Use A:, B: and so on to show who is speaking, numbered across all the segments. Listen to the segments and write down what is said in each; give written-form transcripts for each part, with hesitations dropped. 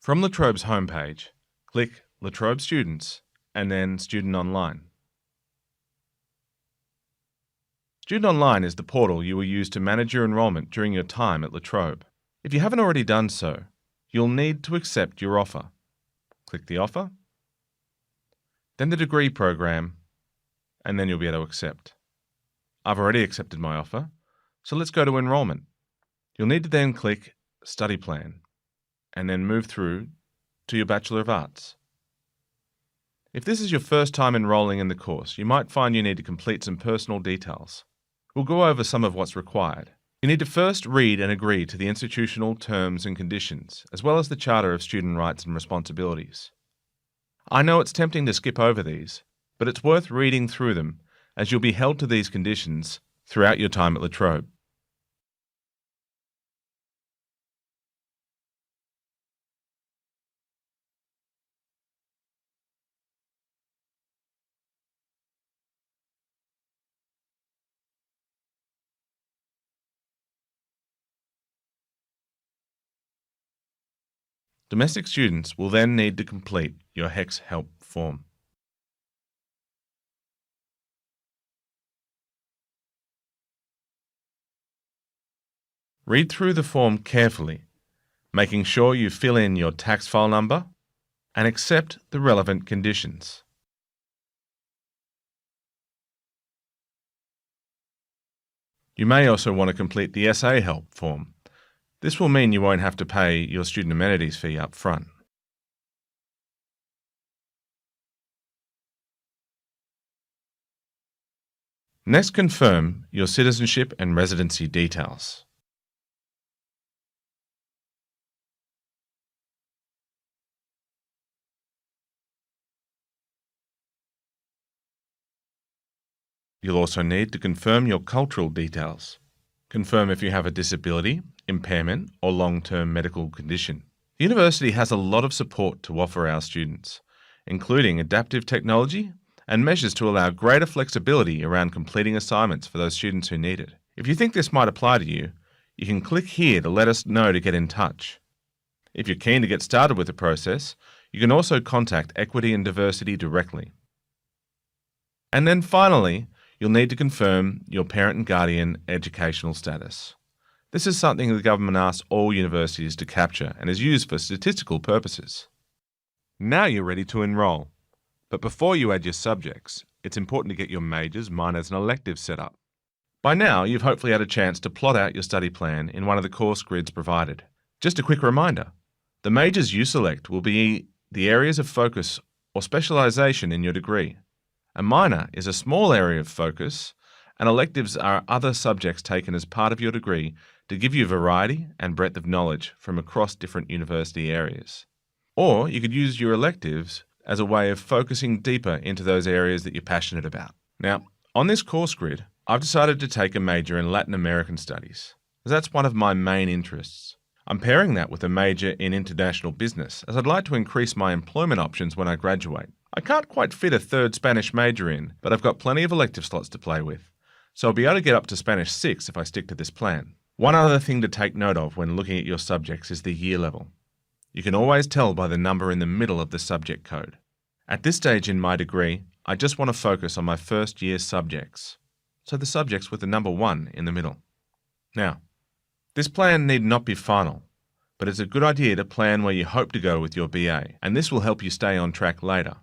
A: From La Trobe's homepage, click La Trobe Students and then Student Online. Student Online is the portal you will use to manage your enrolment during your time at La Trobe. If you haven't already done so, you'll need to accept your offer. Click the offer, then the degree program, and then you'll be able to accept. I've already accepted my offer, so let's go to enrolment. You'll need to then click Study Plan, and then move through to your Bachelor of Arts. If this is your first time enrolling in the course, you might find you need to complete some personal details. We'll go over some of what's required. You need to first read and agree to the institutional terms and conditions, as well as the Charter of Student Rights and Responsibilities. I know it's tempting to skip over these, but it's worth reading through them, as you'll be held to these conditions throughout your time at La Trobe. Domestic students will then need to complete your HEX Help form. Read through the form carefully, making sure you fill in your tax file number and accept the relevant conditions. You may also want to complete the SA Help form. This will mean you won't have to pay your student amenities fee up front. Next, confirm your citizenship and residency details. You'll also need to confirm your cultural details. Confirm if you have a disability, impairment, or long-term medical condition. The university has a lot of support to offer our students, including adaptive technology and measures to allow greater flexibility around completing assignments for those students who need it. If you think this might apply to you, you can click here to let us know to get in touch. If you're keen to get started with the process, you can also contact Equity and Diversity directly. And then finally, you'll need to confirm your parent and guardian educational status. This is something the government asks all universities to capture and is used for statistical purposes. Now you're ready to enrol. But before you add your subjects, it's important to get your majors, minors and electives set up. By now, you've hopefully had a chance to plot out your study plan in one of the course grids provided. Just a quick reminder, the majors you select will be the areas of focus or specialisation in your degree. A minor is a small area of focus, and electives are other subjects taken as part of your degree to give you variety and breadth of knowledge from across different university areas. Or you could use your electives as a way of focusing deeper into those areas that you're passionate about. Now, on this course grid, I've decided to take a major in Latin American Studies, as that's one of my main interests. I'm pairing that with a major in international business, as I'd like to increase my employment options when I graduate. I can't quite fit a third Spanish major in, but I've got plenty of elective slots to play with, so I'll be able to get up to Spanish 6 if I stick to this plan. One other thing to take note of when looking at your subjects is the year level. You can always tell by the number in the middle of the subject code. At this stage in my degree, I just want to focus on my first year subjects, so the subjects with the number 1 in the middle. Now, this plan need not be final, but it's a good idea to plan where you hope to go with your BA, and this will help you stay on track later.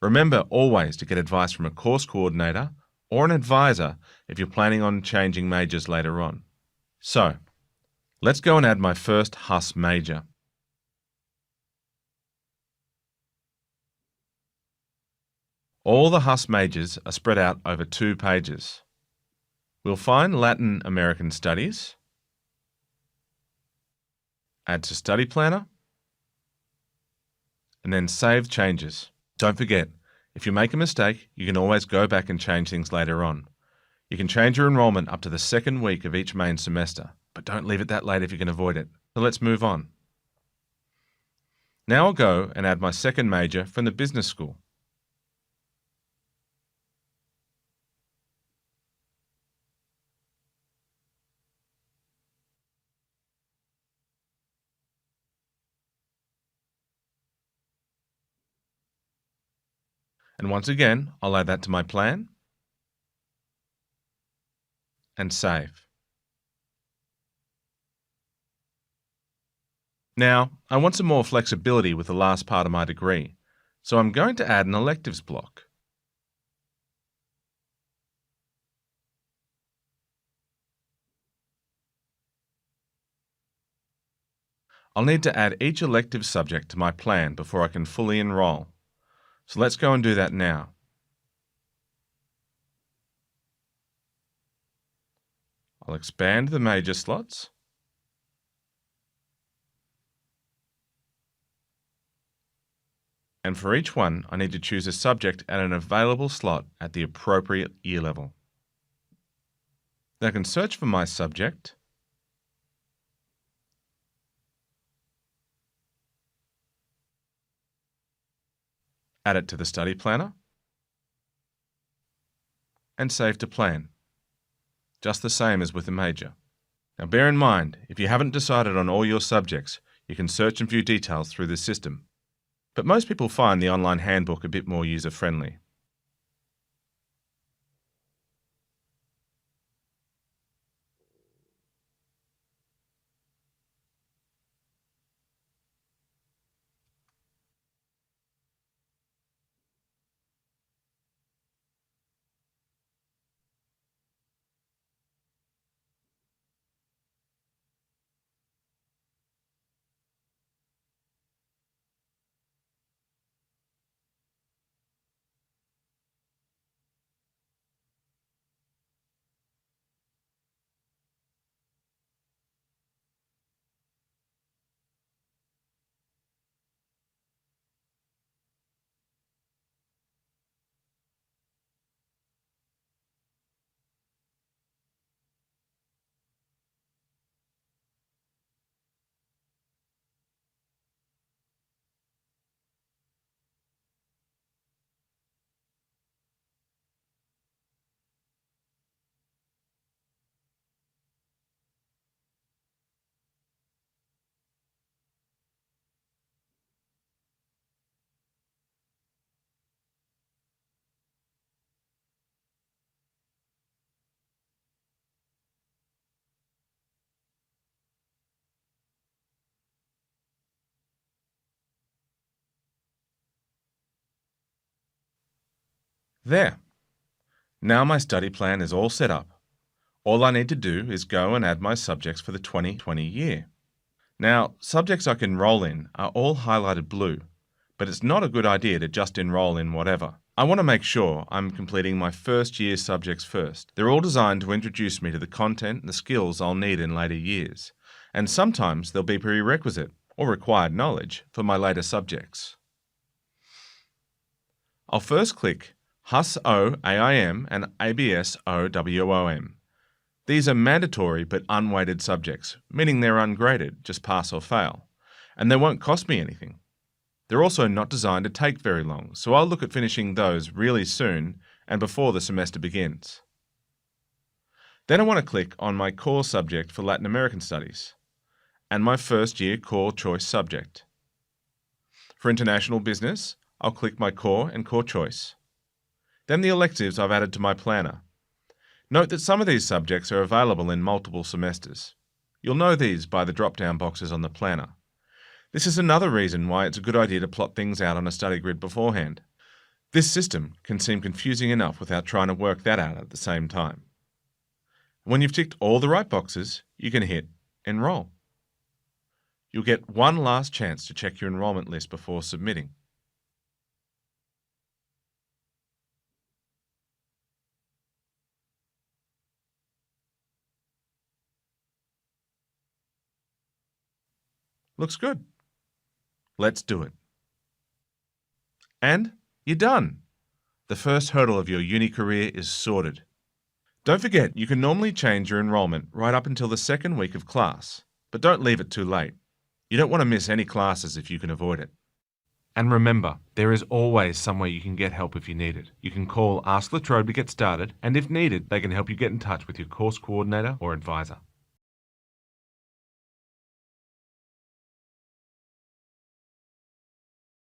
A: Remember always to get advice from a course coordinator or an advisor if you're planning on changing majors later on. So, let's go and add my first HUSS major. All the HUSS majors are spread out over 2 pages. We'll find Latin American Studies, add to Study Planner, and then Save Changes. Don't forget, if you make a mistake, you can always go back and change things later on. You can change your enrolment up to the 2nd week of each main semester, but don't leave it that late if you can avoid it. So let's move on. Now I'll go and add my 2nd major from the business school. And once again, I'll add that to my plan and save. Now, I want some more flexibility with the last part of my degree, so I'm going to add an electives block. I'll need to add each elective subject to my plan before I can fully enroll. So let's go and do that now. I'll expand the major slots. And for each one, I need to choose a subject at an available slot at the appropriate year level. Then I can search for my subject, add it to the study planner, and save to plan, just the same as with the major. Now bear in mind, if you haven't decided on all your subjects, you can search and view details through this system. But most people find the online handbook a bit more user-friendly. There. Now my study plan is all set up. All I need to do is go and add my subjects for the 2020 year. Now, subjects I can enroll in are all highlighted blue, but it's not a good idea to just enroll in whatever. I want to make sure I'm completing my first year subjects first. They're all designed to introduce me to the content and the skills I'll need in later years, and sometimes they'll be prerequisite or required knowledge for my later subjects. I'll first click HUSS O-AIM and ABS O-WOM. These are mandatory but unweighted subjects, meaning they're ungraded, just pass or fail, and they won't cost me anything. They're also not designed to take very long, so I'll look at finishing those really soon and before the semester begins. Then I want to click on my core subject for Latin American Studies and my first year core choice subject. For International Business, I'll click my core and core choice. Then the electives I've added to my planner. Note that some of these subjects are available in multiple semesters. You'll know these by the drop-down boxes on the planner. This is another reason why it's a good idea to plot things out on a study grid beforehand. This system can seem confusing enough without trying to work that out at the same time. When you've ticked all the right boxes, you can hit Enroll. You'll get one last chance to check your enrolment list before submitting. Looks good. Let's do it. And you're done. The first hurdle of your uni career is sorted. Don't forget, you can normally change your enrolment right up until the second week of class, but don't leave it too late. You don't want to miss any classes if you can avoid it. And remember, there is always somewhere you can get help if you need it. You can call Ask La Trobe to get started, and if needed, they can help you get in touch with your course coordinator or advisor.